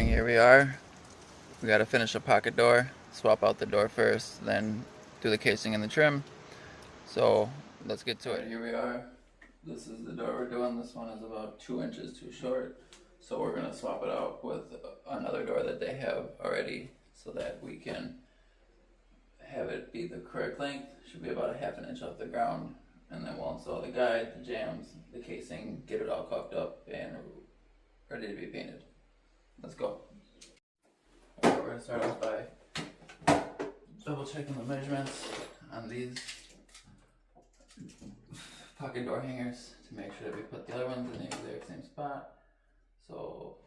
morning, here we are. We gotta finish a pocket door, swap out the door first, then do the casing and the trim. So let's get to it. Here we are. This is the door we're doing. This one is about 2 inches too short. So we're gonna swap it out with another door that they have already so that we can have it be the correct length. Should be about a half an inch off the ground. And then we'll install the guide, the jams, the casing, get it all caulked up and ready to be painted. Let's go. Alright, we're gonna start off by double checking the measurements on these pocket door hangers to make sure that we put the other ones in the exact same spot. So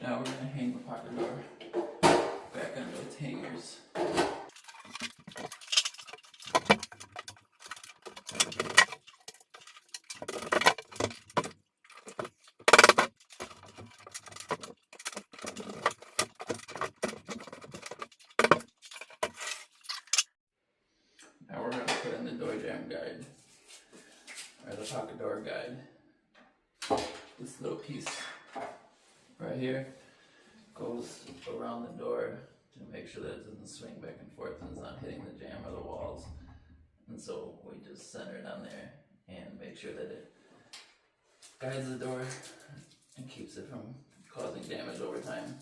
now we're gonna hang the pocket door back under its hangers. Now we're gonna put in the door jam guide, or the pocket door guide. This little piece right here goes around the door to make sure that it doesn't swing back and forth and it's not hitting the jam or the walls. And so we just center it on there and make sure that it guides the door and keeps it from causing damage over time.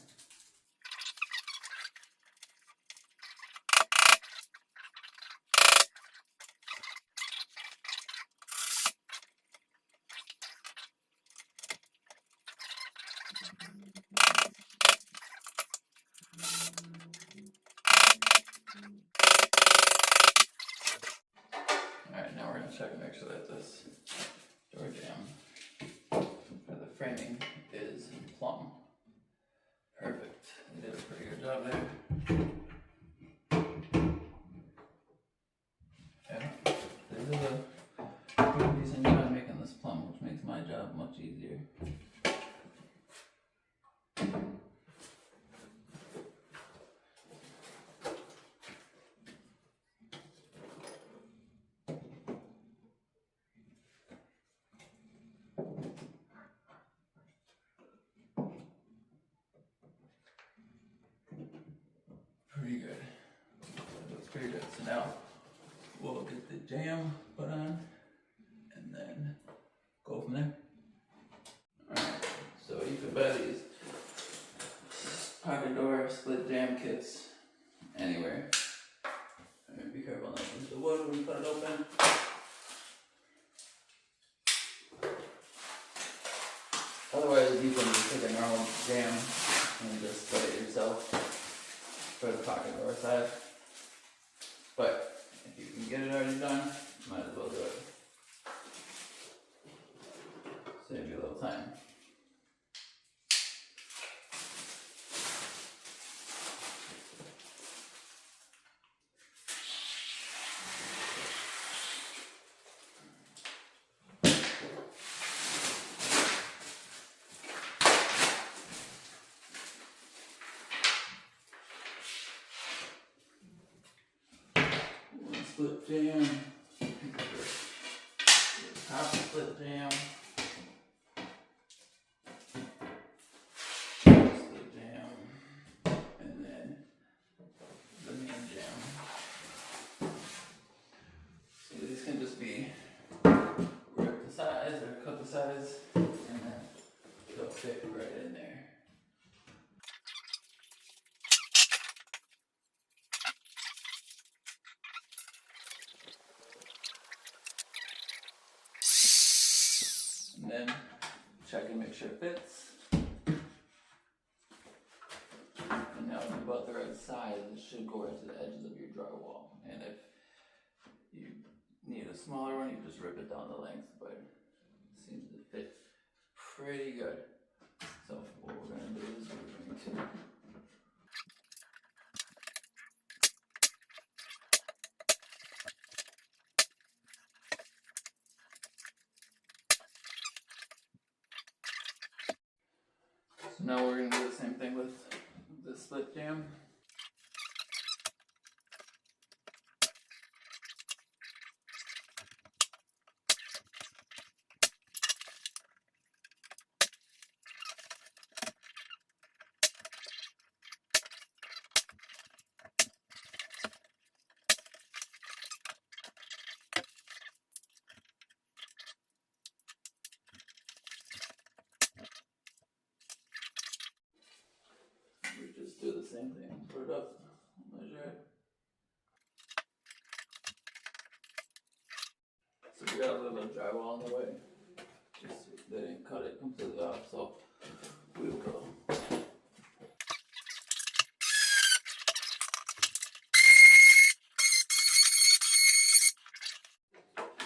Alright, now we're going to check and make sure that this door jam or the framing is plumb. Perfect. They did a pretty good job there. Yeah, they did a pretty decent job making this plumb, which makes my job much easier. Pretty good. That looks pretty good. So now we'll get the jam put on and then go from there. Alright, so you can buy these pocket door split jam kits anywhere. Be careful not to hit the wood when you cut it open. Otherwise, you can just take a normal jam and just split it yourself for the pocket door side. But if you can get it already done, might as well do it. Save you a little time. Split jam, top split jam, split jam, and then the main jam. So these can just be rip the sides or cut the sides, and then they'll fit right in there. And then check and make sure it fits. And now when you about the right size, it should go right to the edges of your drywall. And if you need a smaller one, you just rip it down the length, but it seems to fit pretty good. So what we're going to do is we're going to so now we're going to do the same thing with the split jam. We just do the same thing, put it up, measure it. So we got a little bit of drywall in the way. Just they didn't cut it completely off, so we will go.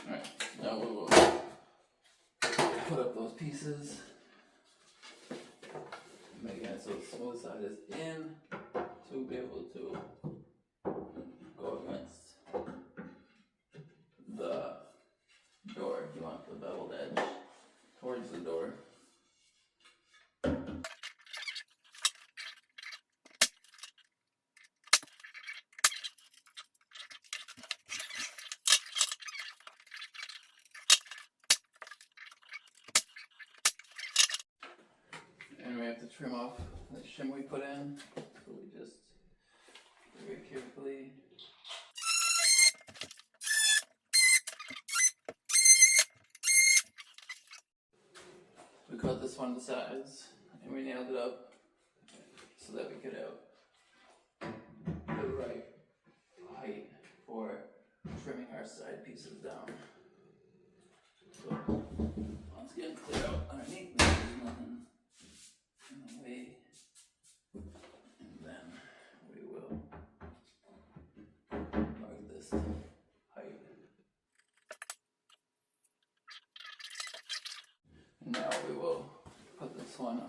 Alright, now we will put up those pieces. Making it so the smooth side is in to be able to go against the door. You want the beveled edge towards the door. And we have to trim off the shim we put in, so we just very carefully we cut this one to size and we nailed it up so that we could have the right height for trimming our side pieces down. So let's get clear out underneath. There's nothing in the way, and then we will mark this height. Now we will put this one on.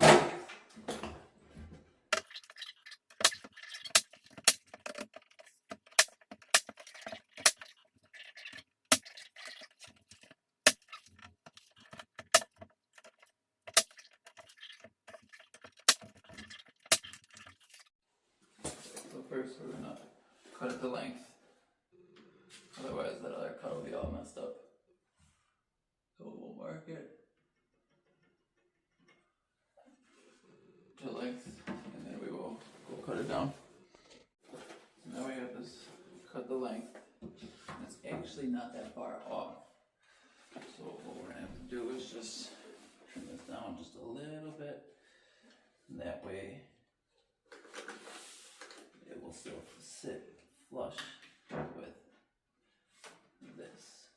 So first we're going to cut it to length, otherwise that other cut will be all messed up. So we'll mark it to length and then we will cut it down. So now we have this cut the length. It's actually not that far off. So what we're going to have to do is just trim this down just a little bit. And that way it will still sit flush with this,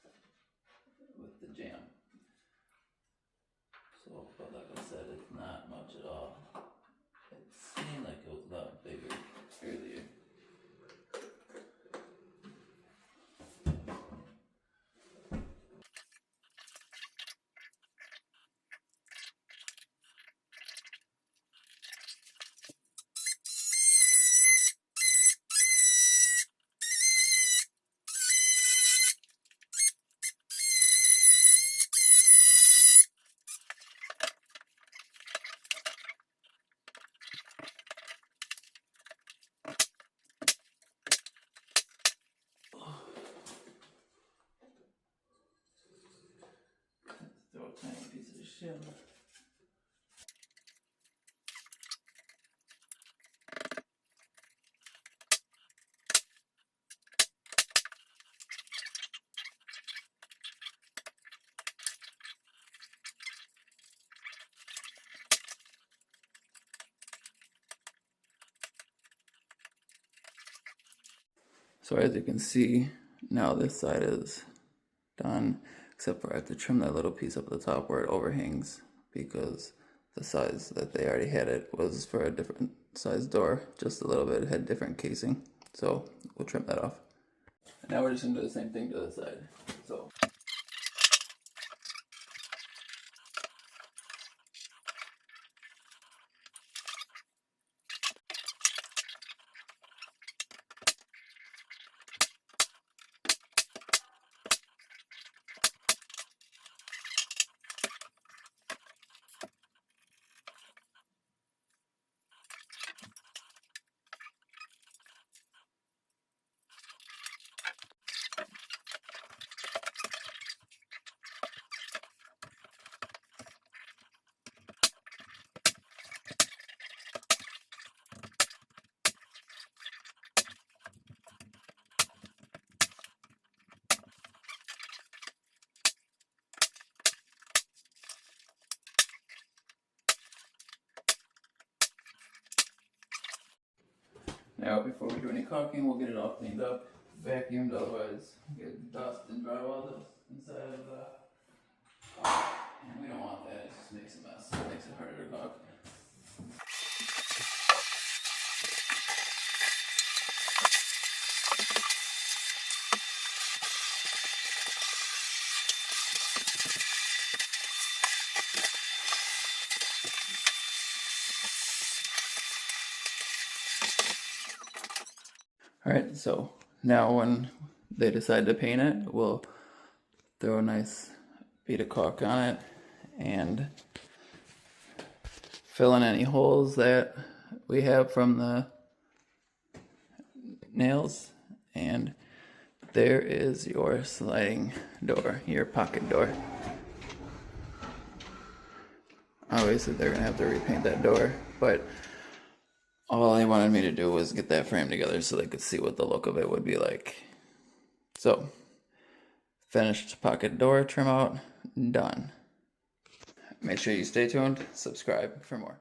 with the jam. So, but like I said, it's not much at all. It seemed like it was a lot bigger earlier. Throw a tiny piece of shim. So as you can see, now this side is done, except for I have to trim that little piece up at the top where it overhangs, because the size that they already had it was for a different size door, just a little bit, it had different casing, so we'll trim that off. And now we're just going to do the same thing to the side. So me caulking, we'll get it all cleaned up, vacuumed, otherwise get dust and drywall dust inside of the caulk. And we don't want that, it just makes a mess, it makes it harder to caulk. Alright, so now when they decide to paint it, we'll throw a nice bead of caulk on it and fill in any holes that we have from the nails. And there is your sliding door, your pocket door. Obviously they're gonna have to repaint that door, but all they wanted me to do was get that frame together so they could see what the look of it would be like. So, finished pocket door trim out, done. Make sure you stay tuned, subscribe for more.